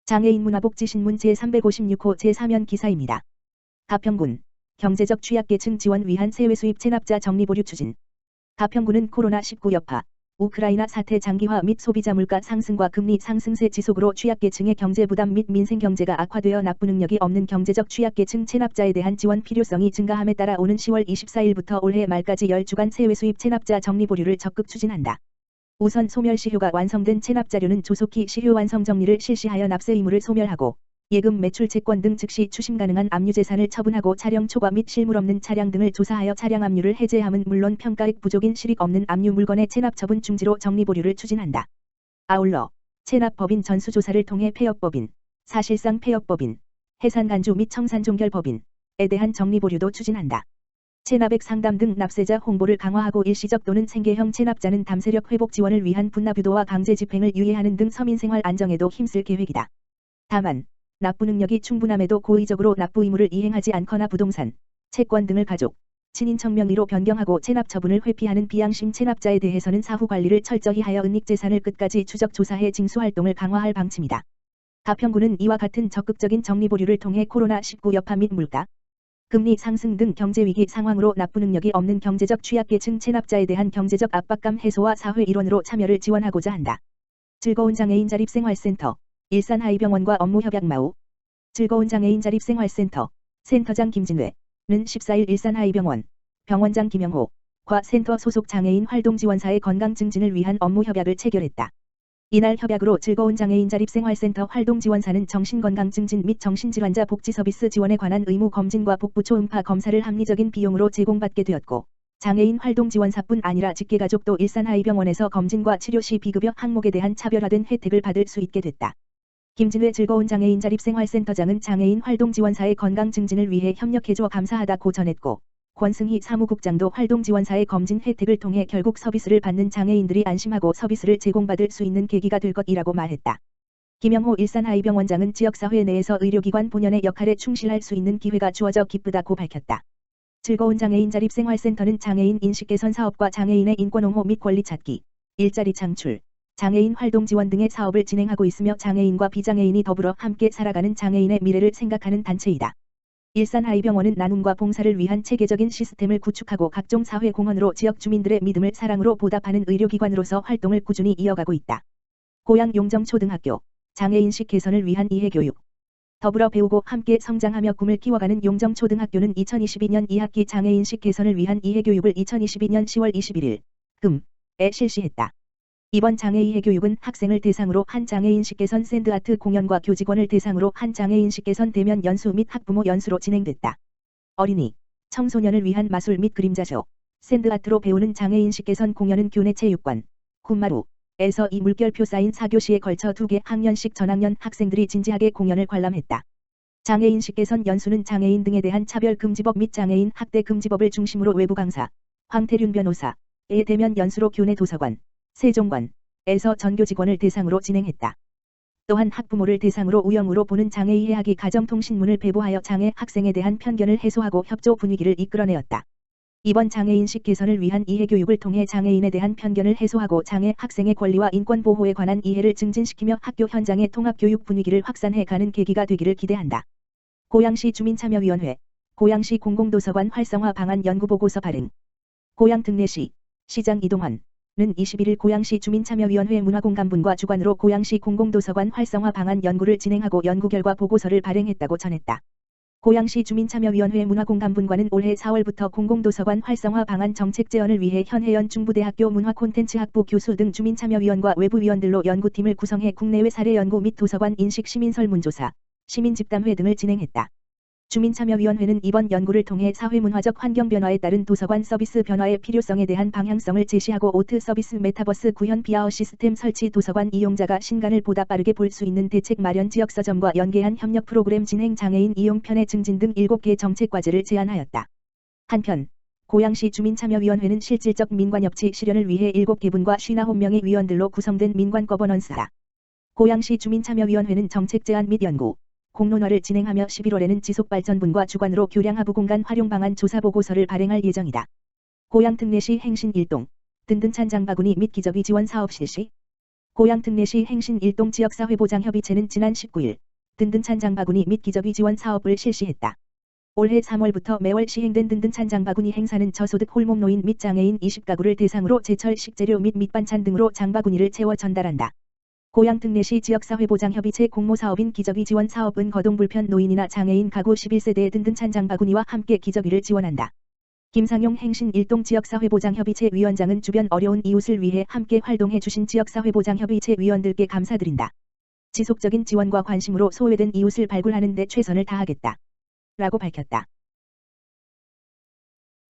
장애인 문화복지신문 제356호 제3연 기사입니다. 가평군 경제적 취약계층 지원 위한 세외수입 체납자 적립보류 추진. 가평군은 코로나19 여파, 우크라이나 사태 장기화 및 소비자 물가 상승과 금리 상승세 지속으로 취약계층의 경제 부담 및 민생 경제가 악화되어 납부 능력이 없는 경제적 취약계층 체납자에 대한 지원 필요성이 증가함에 따라 오는 10월 24일부터 올해 말까지 10주간 세외수입 체납자 적립보류를 적극 추진한다. 우선 소멸시효가 완성된 체납자료는 조속히 시효 완성 정리를 실시하여 납세 의무를 소멸하고 예금 매출 채권 등 즉시 추심 가능한 압류재산을 처분하고 차량 초과 및 실물 없는 차량 등을 조사하여 차량 압류를 해제함은 물론 평가액 부족인 실익 없는 압류 물건의 체납 처분 중지로 적립보류를 추진한다. 아울러 체납법인 전수조사를 통해 폐업법인, 사실상 폐업법인, 해산간주 및 청산종결법인에 대한 적립보류도 추진한다. 체납액 상담 등 납세자 홍보를 강화하고 일시적 또는 생계형 체납자는 담세력 회복 지원을 위한 분납 유도와 강제 집행을 유예하는 등 서민생활 안정에도 힘쓸 계획이다. 다만 납부 능력이 충분함에도 고의적으로 납부 의무를 이행하지 않거나 부동산, 채권 등을 가족, 친인척 명의로 변경하고 체납 처분을 회피하는 비양심 체납자에 대해서는 사후 관리를 철저히 하여 은닉재산을 끝까지 추적 조사해 징수 활동을 강화할 방침이다. 가평군은 이와 같은 적극적인 적립보류를 통해 코로나19 여파 및 물가, 금리 상승 등 경제위기 상황으로 납부 능력이 없는 경제적 취약계층 체납자에 대한 경제적 압박감 해소와 사회 일원으로 참여를 지원하고자 한다. 즐거운 장애인 자립생활센터, 일산하이병원과 업무협약 마우. 즐거운 장애인 자립생활센터, 센터장 김진회는 14일 일산하이병원, 병원장 김영호과 센터 소속 장애인 활동지원사의 건강 증진을 위한 업무협약을 체결했다. 이날 협약으로 즐거운 장애인 자립생활센터 활동지원사는 정신건강 증진 및 정신질환자 복지 서비스 지원에 관한 의무 검진과 복부 초음파 검사를 합리적인 비용으로 제공받게 되었고, 장애인 활동지원사뿐 아니라 직계가족도 일산하이병원에서 검진과 치료 시 비급여 항목에 대한 차별화된 혜택을 받을 수 있게 됐다. 김진회 즐거운 장애인 자립생활센터장은 장애인 활동지원사의 건강 증진을 위해 협력해줘 감사하다고 전했고, 권승희 사무국장도 활동지원사의 검진 혜택을 통해 결국 서비스를 받는 장애인들이 안심하고 서비스를 제공받을 수 있는 계기가 될 것이라고 말했다. 김영호 일산하이병원장은 지역사회 내에서 의료기관 본연의 역할에 충실할 수 있는 기회가 주어져 기쁘다고 밝혔다. 즐거운 장애인 자립생활센터는 장애인 인식 개선 사업과 장애인의 인권 옹호 및 권리 찾기, 일자리 창출, 장애인 활동 지원 등의 사업을 진행하고 있으며 장애인과 비장애인이 더불어 함께 살아가는 장애인의 미래를 생각하는 단체이다. 일산하이병원은 나눔과 봉사를 위한 체계적인 시스템을 구축하고 각종 사회 공헌으로 지역 주민들의 믿음을 사랑으로 보답하는 의료기관으로서 활동을 꾸준히 이어가고 있다. 고양 용정초등학교, 장애인식 개선을 위한 이해교육. 더불어 배우고 함께 성장하며 꿈을 키워가는 용정초등학교는 2022년 2학기 장애인식 개선을 위한 이해교육을 2022년 10월 21일 금에 실시했다. 이번 장애 이해교육은 학생을 대상으로 한 장애인식 개선 샌드아트 공연과 교직원을 대상으로 한 장애인식 개선 대면 연수 및 학부모 연수로 진행됐다. 어린이, 청소년을 위한 마술 및 그림자쇼, 샌드아트로 배우는 장애인식 개선 공연은 교내 체육관, 군마루에서 이 물결표 쌓인 4교시에 걸쳐 2개 학년씩 전학년 학생들이 진지하게 공연을 관람했다. 장애인식 개선 연수는 장애인 등에 대한 차별금지법 및 장애인 학대금지법을 중심으로 외부 강사, 황태륜 변호사의 대면 연수로 교내 도서관, 세종관에서 전교 직원을 대상으로 진행했다. 또한 학부모를 대상으로 우영우로 보는 장애 이해하기 가정통신문을 배부하여 장애 학생에 대한 편견을 해소하고 협조 분위기를 이끌어내었다. 이번 장애인식 개선을 위한 이해교육을 통해 장애인에 대한 편견을 해소하고 장애 학생의 권리와 인권 보호에 관한 이해를 증진시키며 학교 현장의 통합교육 분위기를 확산해 가는 계기가 되기를 기대한다. 고양시 주민참여위원회, 고양시 공공도서관 활성화 방안 연구보고서 발행. 고양 등내시, 시장 이동환 는 21일 고양시 주민참여위원회 문화공간분과 주관으로 고양시 공공도서관 활성화 방안 연구를 진행하고 연구 결과 보고서를 발행했다고 전했다. 고양시 주민참여위원회 문화공간분과는 올해 4월부터 공공도서관 활성화 방안 정책 제언을 위해 현해연 중부대학교 문화콘텐츠학부 교수 등 주민참여위원과 외부위원들로 연구팀을 구성해 국내외 사례 연구 및 도서관 인식 시민설문조사, 시민집담회 등을 진행했다. 주민참여위원회는 이번 연구를 통해 사회문화적 환경 변화에 따른 도서관 서비스 변화의 필요성에 대한 방향성을 제시하고 오트 서비스 메타버스 구현 비아어 시스템 설치 도서관 이용자가 신간을 보다 빠르게 볼 수 있는 대책 마련 지역 서점과 연계한 협력 프로그램 진행 장애인 이용 편의 증진 등 7개 정책 과제를 제안하였다. 한편 고양시 주민참여위원회는 실질적 민관협치 실현을 위해 7개분과 59명의 위원들로 구성된 민관 거버넌스다. 고양시 주민참여위원회는 정책 제안 및 연구, 공론화를 진행하며 11월에는 지속발전분과 주관으로 교량하부 공간 활용 방안 조사 보고서를 발행할 예정이다. 고양 특례시 행신 일동, 든든찬 장바구니 및 기저귀 지원 사업 실시. 고양 특례시 행신 일동 지역사회보장협의체는 지난 19일 든든찬 장바구니 및 기저귀 지원 사업을 실시했다. 올해 3월부터 매월 시행된 든든찬 장바구니 행사는 저소득 홀몸노인 및 장애인 20가구를 대상으로 제철 식재료 및 밑반찬 등으로 장바구니를 채워 전달한다. 고양 특례시 지역사회보장협의체 공모사업인 기저귀 지원 사업은 거동불편 노인이나 장애인 가구 11세대의 든든찬 장바구니와 함께 기저귀를 지원한다. 김상용 행신 일동 지역사회보장협의체 위원장은 주변 어려운 이웃을 위해 함께 활동해 주신 지역사회보장협의체 위원들께 감사드린다. 지속적인 지원과 관심으로 소외된 이웃을 발굴하는 데 최선을 다하겠다. 라고 밝혔다.